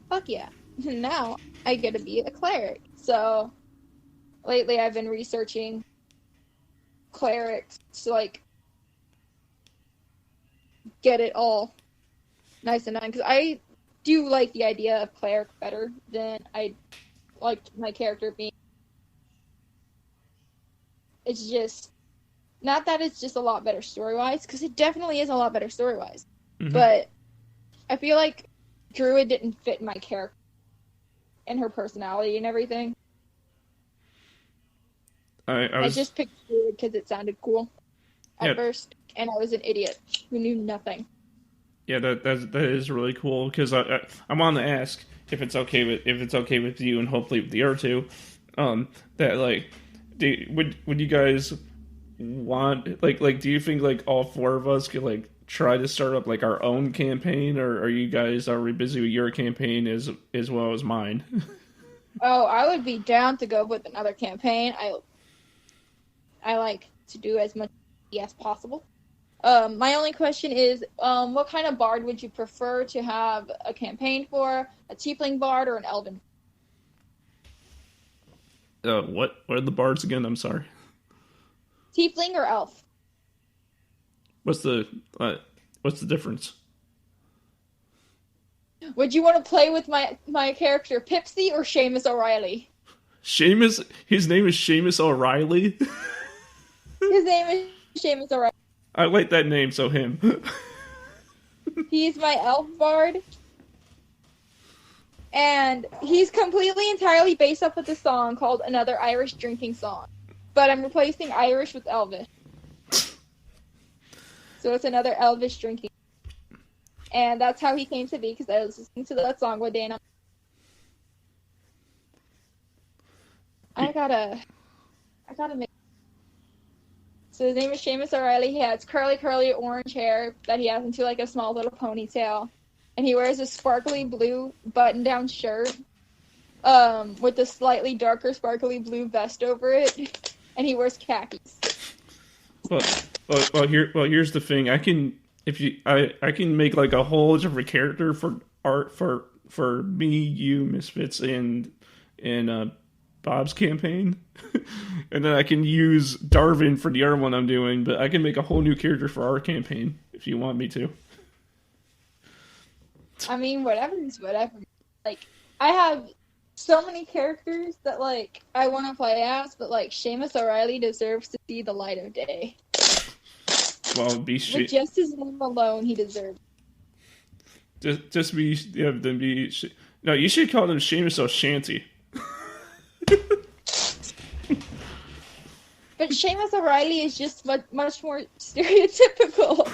Fuck yeah. Now I get to be a cleric. So lately I've been researching clerics to like get it all nice and done. Because I do like the idea of cleric better than I liked my character being. It's just, not that it's just a lot better story-wise, because it definitely is a lot better story-wise. Mm-hmm. But I feel like Druid didn't fit my character and her personality and everything. I just picked Druid because it sounded cool at first, and I was an idiot who knew nothing. Yeah, that is really cool, because I wanted to ask if it's okay with you and hopefully with the other two, that like. Would you guys want like do you think like all four of us could like try to start up like our own campaign, or are you guys already busy with your campaign as well as mine? Oh, I would be down to go with another campaign. I like to do as much as possible. My only question is, what kind of bard would you prefer to have a campaign for? A tiefling bard or an elven? What are the bards again? I'm sorry. Tiefling or elf? What's the difference? Would you want to play with my character Pipsy or Seamus O'Reilly? Seamus? His name is Seamus O'Reilly? His name is Seamus O'Reilly. I like that name, so him. He's my elf bard. And he's completely entirely based off of the song called Another Irish Drinking Song. But I'm replacing Irish with Elvish. So it's another Elvish drinking. And that's how he came to be, because I was listening to that song one day and I gotta make. So his name is Seamus O'Reilly. He has curly orange hair that he has into like a small little ponytail. And he wears a sparkly blue button-down shirt with a slightly darker sparkly blue vest over it. And he wears khakis. Well, here's the thing. I can make like a whole different character for art for me, you, Misfits, and Bob's campaign, and then I can use Darwin for the other one I'm doing. But I can make a whole new character for our campaign if you want me to. I mean, whatever is whatever. Like, I have so many characters that like I want to play as, but like Seamus O'Reilly deserves to see the light of day. Well, with just his name alone, he deserves. Just be then be. No, you should call him Seamus O'Shanty. But Seamus O'Reilly is just much more stereotypical.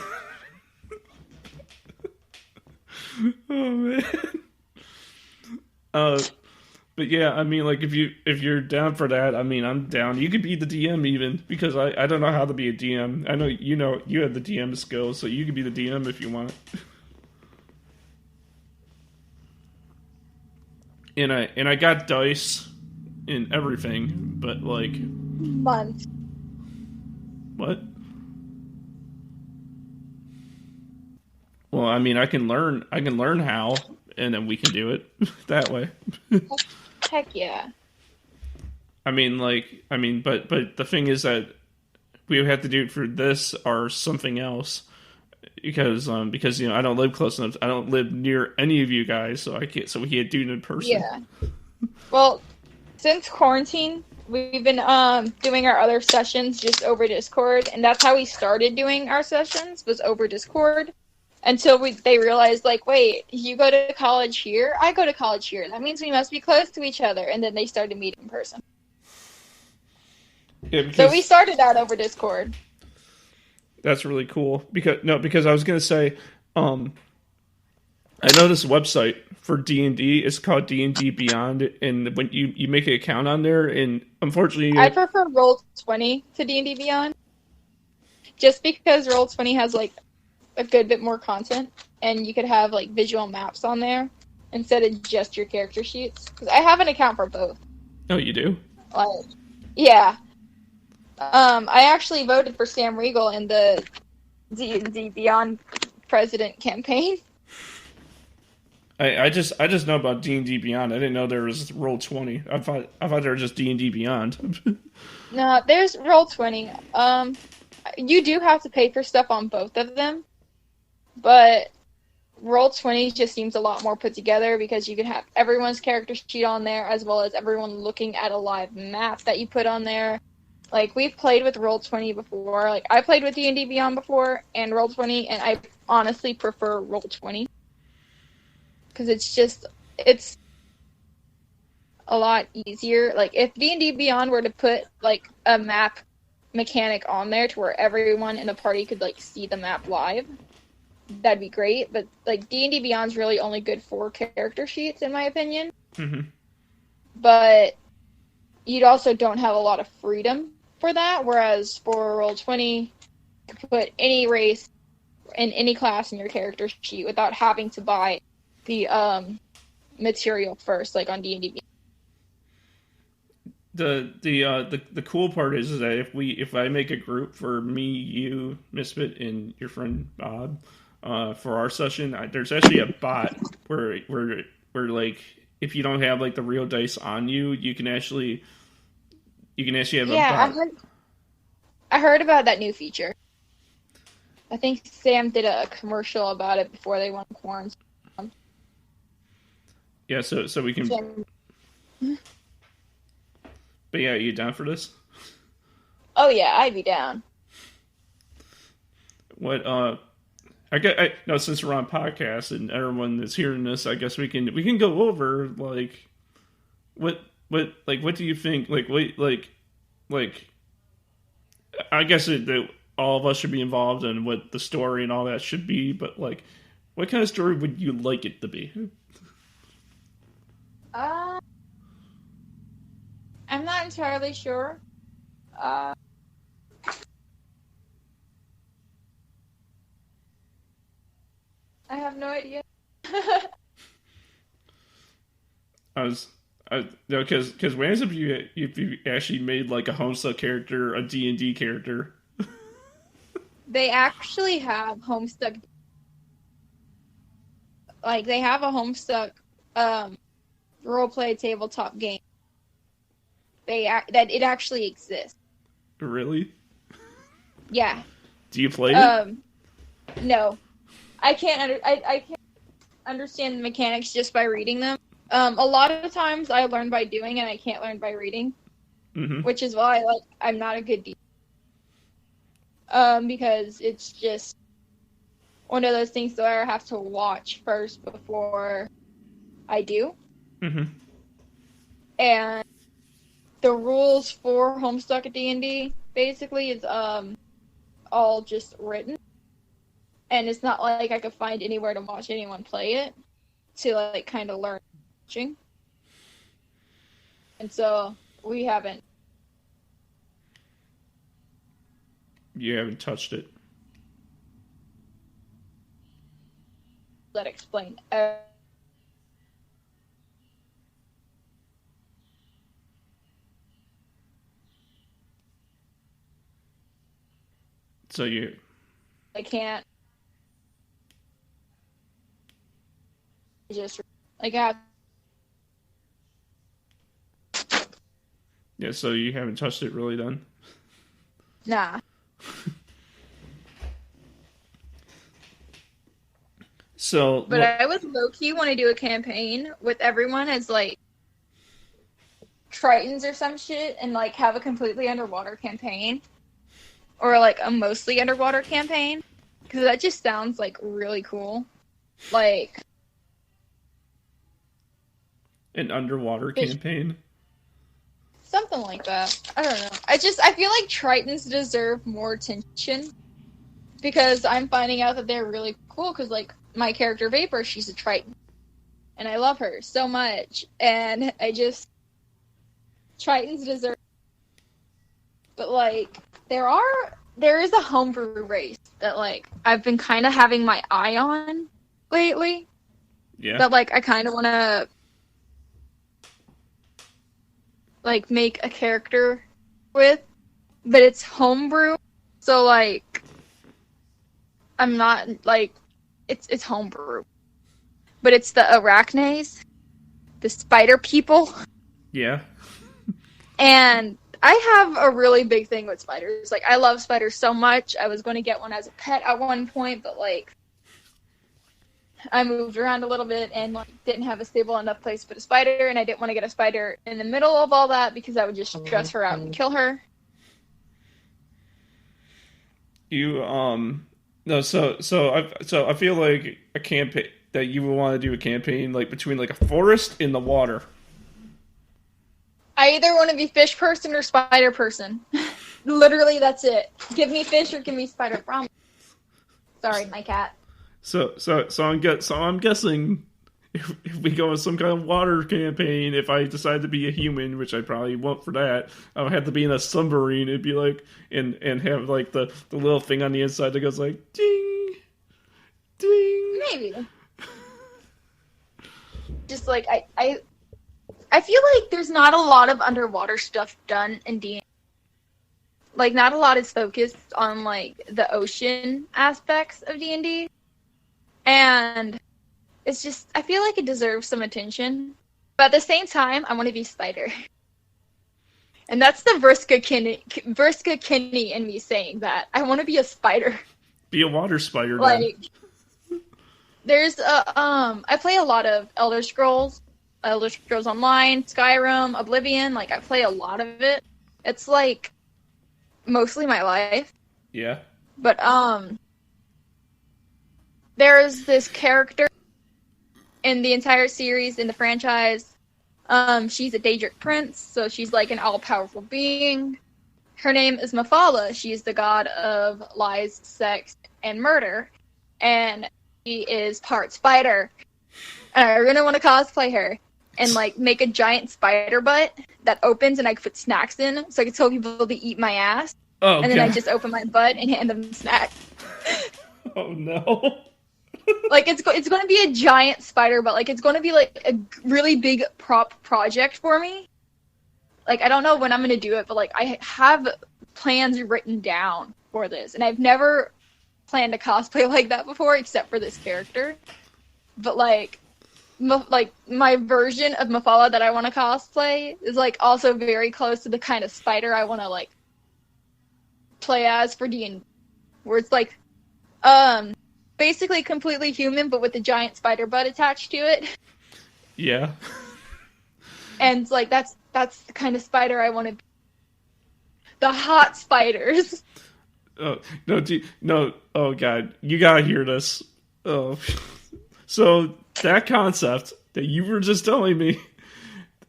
Oh man. But yeah, I mean, like if you're down for that, I mean, I'm down. You could be the DM even, because I don't know how to be a DM. I know you have the DM skills, so you could be the DM if you want. And I got dice and everything, but like months. What? Well, I mean, I can learn how, and then we can do it that way. Heck yeah. But the thing is that we would have to do it for this or something else, because I don't live close enough. I don't live near any of you guys, so we can't do it in person. Yeah. Well, since quarantine, we've been doing our other sessions just over Discord, and that's how we started doing our sessions, was over Discord. Until they realized, like, wait, you go to college here, I go to college here. That means we must be close to each other. And then they started meeting in person. Yeah, so we started out over Discord. That's really cool. Because I was going to say, I know this website for D&D. It's called D&D Beyond. And when you make an account on there, and unfortunately... I prefer Roll20 to D&D Beyond. Just because Roll20 has, like, a good bit more content, and you could have like visual maps on there instead of just your character sheets. Because I have an account for both. Oh, you do? Like, yeah. I actually voted for Sam Riegel in the D&D Beyond President campaign. I just know about D&D Beyond. I didn't know there was Roll20. I thought there was just D&D Beyond. No, there's Roll20. You do have to pay for stuff on both of them. But Roll20 just seems a lot more put together, because you can have everyone's character sheet on there, as well as everyone looking at a live map that you put on there. Like, we've played with Roll20 before. Like, I played with D&D Beyond before, and Roll20, and I honestly prefer Roll20. Because it's a lot easier. Like, if D&D Beyond were to put, like, a map mechanic on there to where everyone in the party could, like, see the map live, that'd be great. But like D&D Beyond's really only good for character sheets, in my opinion. Mm-hmm. But you also don't have a lot of freedom for that, whereas for Roll20, you can put any race in any class in your character sheet without having to buy the material first, like on D&D Beyond. The cool part is that if I make a group for me, you, Misfit, and your friend Bob, for our session, there's actually a bot where like, if you don't have like the real dice on you, you can actually have a bot. I heard about that new feature. I think Sam did a commercial about it before they went quarantine. Yeah, so we can. But yeah, are you down for this? Oh yeah, I'd be down. What no, since we're on podcast and everyone is hearing this, I guess we can go over like what do you think? Like I guess that all of us should be involved in what the story and all that should be, but like, what kind of story would you like it to be? I'm not entirely sure. I have no idea. Because what if you actually made like a Homestuck character, a D&D character? They actually have Homestuck. Like, they have a Homestuck roleplay tabletop game. That it actually exists. Really? Yeah. Do you play it? No. I can't understand the mechanics just by reading them. A lot of the times I learn by doing and I can't learn by reading. Mm-hmm. Which is why I'm not a good DM. Because it's just one of those things that I have to watch first before I do. Mm-hmm. And the rules for Homestuck at D&D basically is all just written. And it's not like I could find anywhere to watch anyone play it to like kind of learn watching. And so we haven't. You haven't touched it. That explain. So I can't. Just like I have. Yeah, so you haven't touched it really then? Nah. So, but I would low-key want to do a campaign with everyone as like Tritons or some shit and like have a completely underwater campaign or like a mostly underwater campaign because that just sounds like really cool. Like an underwater campaign? Something like that. I don't know. I feel like Tritons deserve more attention because I'm finding out that they're really cool because like my character Vapor, she's a Triton. And I love her so much. And Tritons deserve. But like, there is a homebrew race that like I've been kind of having my eye on lately. Yeah. That like I kind of want to like make a character with, but it's homebrew. So like, I'm not like. It's homebrew. But it's the Arachnes. The spider people. Yeah. And I have a really big thing with spiders. Like, I love spiders so much. I was going to get one as a pet at one point, but, like, I moved around a little bit and, like, didn't have a stable enough place to put a spider, and I didn't want to get a spider in the middle of all that because I would just stress her out and kill her. No, so I feel like a campaign that you would want to do a campaign like between like a forest and the water. I either want to be fish person or spider person. Literally, that's it. Give me fish or give me spider. Promise. Sorry, my cat. So I'm guessing if we go with some kind of water campaign, if I decide to be a human, which I probably won't for that, I would have to be in a submarine. It'd be like and have like the little thing on the inside that goes like ding, ding. Maybe. Just like I feel like there's not a lot of underwater stuff done in D&D. Like not a lot is focused on like the ocean aspects of D&D, and it's just, I feel like it deserves some attention. But at the same time, I want to be spider. And that's the Verska Kinney in me saying that. I want to be a spider. Be a water spider, like, then. There's I play a lot of Elder Scrolls Online, Skyrim, Oblivion. Like, I play a lot of it. It's, like, mostly my life. Yeah. But, there's this character in the entire series, in the franchise. She's a Daedric prince, so she's like an all-powerful being. Her name is Mephala. She's the god of lies, sex, and murder. And she is part spider. And I really want to cosplay her and like make a giant spider butt that opens and I could put snacks in so I could tell people to eat my ass. Oh, and then I just open my butt and hand them snacks. Oh no. Like it's going to be a giant spider butt. Like it's going to be like a really big prop project for me. Like I don't know when I'm going to do it, but like I have plans written down for this, and I've never planned to cosplay like that before except for this character. But like my version of Mephala that I want to cosplay is like also very close to the kind of spider I want to like play as for D&D, where it's like basically completely human but with a giant spider butt attached to it. Yeah. And like that's the kind of spider I want to be. The hot spiders. Oh no! Oh god, you gotta hear this. Oh, so that concept that you were just telling me,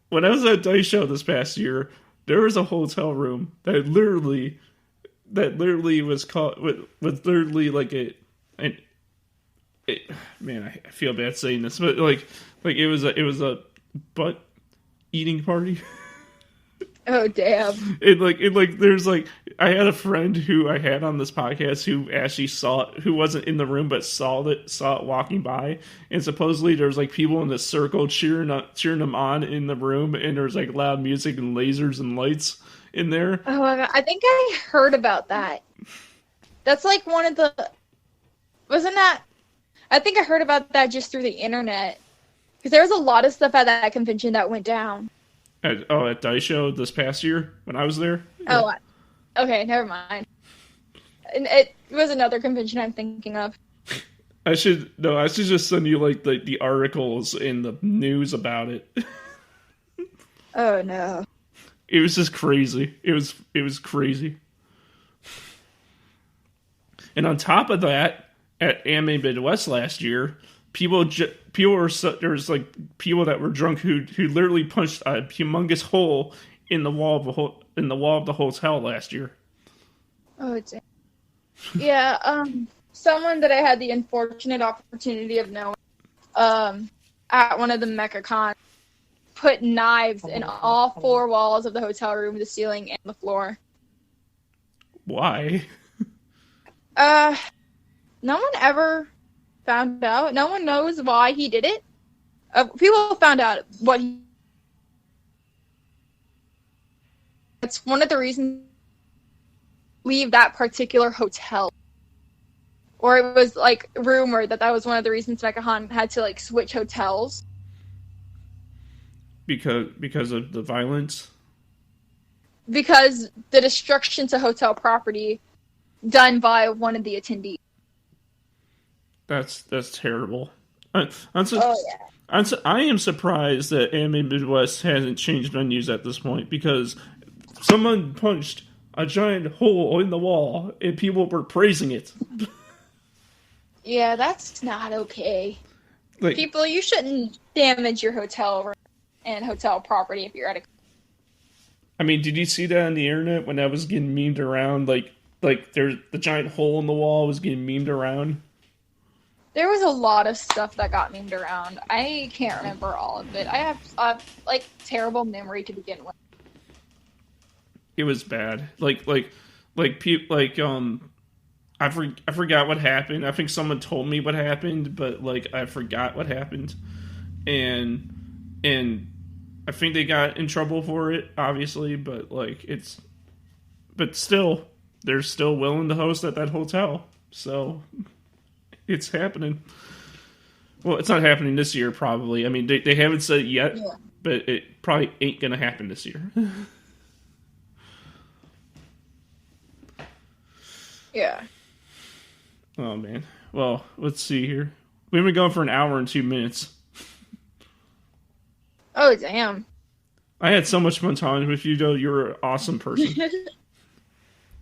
when I was at Dice Show this past year, there was a hotel room that literally was called with literally like man, I feel bad saying this, but like it was a butt eating party. Oh damn! There's like I had a friend who I had on this podcast who actually saw it, who wasn't in the room but saw it walking by, and supposedly there's like people in the circle cheering them on in the room, and there's like loud music and lasers and lights in there. Oh my god! I think I heard about that. That's like one of the. Wasn't that? I think I heard about that just through the internet, because there was a lot of stuff at that convention that went down. At Dice Show this past year when I was there. Yeah. Oh, okay, never mind. And it was another convention I'm thinking of. I should just send you like the articles in the news about it. Oh no! It was just crazy. It was crazy. And on top of that, at Anime Midwest last year, there was like people that were drunk who literally punched a humongous hole in the wall of the hotel last year. Oh, damn. Yeah. Someone that I had the unfortunate opportunity of knowing, at one of the MechaCons, put knives in all four walls of the hotel room, the ceiling, and the floor. Why? No one ever found out. No one knows why he did it. People found out what he... It's one of the reasons leave that particular hotel. Or it was, like, rumored that was one of the reasons MechaCon had to, like, switch hotels. Because of the violence? Because the destruction to hotel property done by one of the attendees. That's terrible. Oh, yeah. I am surprised that Anime Midwest hasn't changed menus at this point, because someone punched a giant hole in the wall and people were praising it. Yeah, that's not okay. Like, people, you shouldn't damage your hotel room and hotel property if you're at a... I mean, did you see that on the internet when that was getting memed around? Like there's the giant hole in the wall was getting memed around? There was a lot of stuff that got memed around. I can't remember all of it. I have like terrible memory to begin with. It was bad. I forgot what happened. I think someone told me what happened, but like I forgot what happened, and I think they got in trouble for it, obviously. But still, they're still willing to host at that hotel, so. It's happening. Well, it's not happening this year, probably. I mean, they haven't said it yet, yeah. But it probably ain't going to happen this year. Yeah. Oh, man. Well, let's see here. We've been going for an hour and 2 minutes. Oh, damn. I had so much fun talking with you, though. You're an awesome person.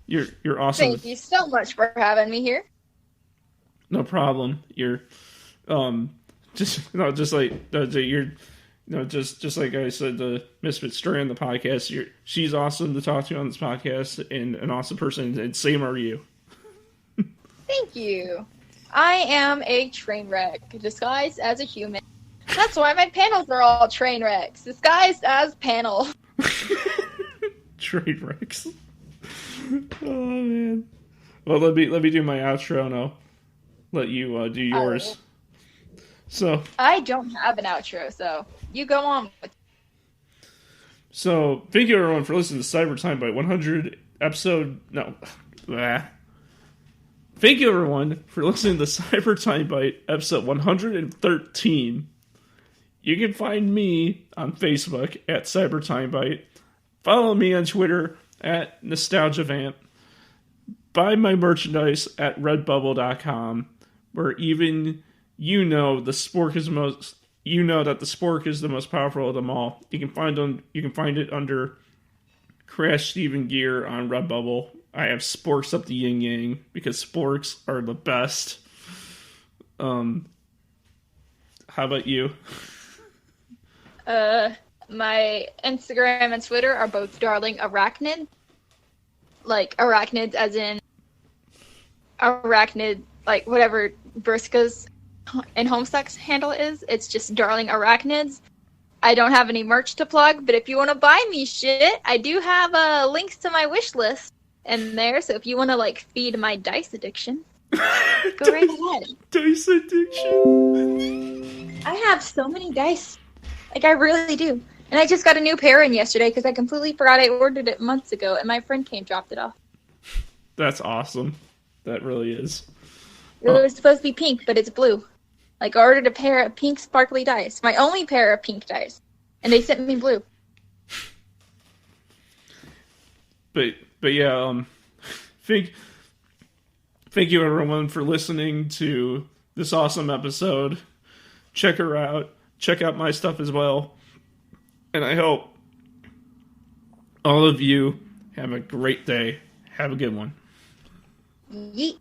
You're awesome. Thank you so much for having me here. No problem. You're, just like you're, just like I said, the Misfit Stray on the podcast. She's awesome to talk to on this podcast, and an awesome person. And same are you. Thank you. I am a train wreck disguised as a human. That's why my panels are all train wrecks, disguised as panel. Train wrecks. Oh man. Well, let me do my outro, and I'll let you do yours. So I don't have an outro, so you go on. So thank you everyone for listening to Cyber Timebite 100 episode. No. Thank you everyone for listening to Cyber Timebite episode 113. You can find me on Facebook at Cyber Timebite. Follow me on Twitter at NostalgiaVamp. Buy my merchandise at redbubble.com, where even that the spork is the most powerful of them all. You can find it under Crash Steven Gear on Redbubble. I have sporks up the yin yang because sporks are the best. How about you? My Instagram and Twitter are both Darling Arachnid. Like arachnids as in arachnid, like whatever Briska's and Homestuck's handle is. It's just Darling Arachnids. I don't have any merch to plug, but if you want to buy me shit, I do have links to my wish list in there. So if you want to like feed my dice addiction, go right ahead. Dice addiction. I have so many dice. Like I really do. And I just got a new pair in yesterday because I completely forgot I ordered it months ago, and my friend came and dropped it off. That's awesome. That really is. It was supposed to be pink, but it's blue. Like, I ordered a pair of pink sparkly dice. My only pair of pink dice. And they sent me blue. But yeah, thank you everyone for listening to this awesome episode. Check her out. Check out my stuff as well. And I hope all of you have a great day. Have a good one. Yeet.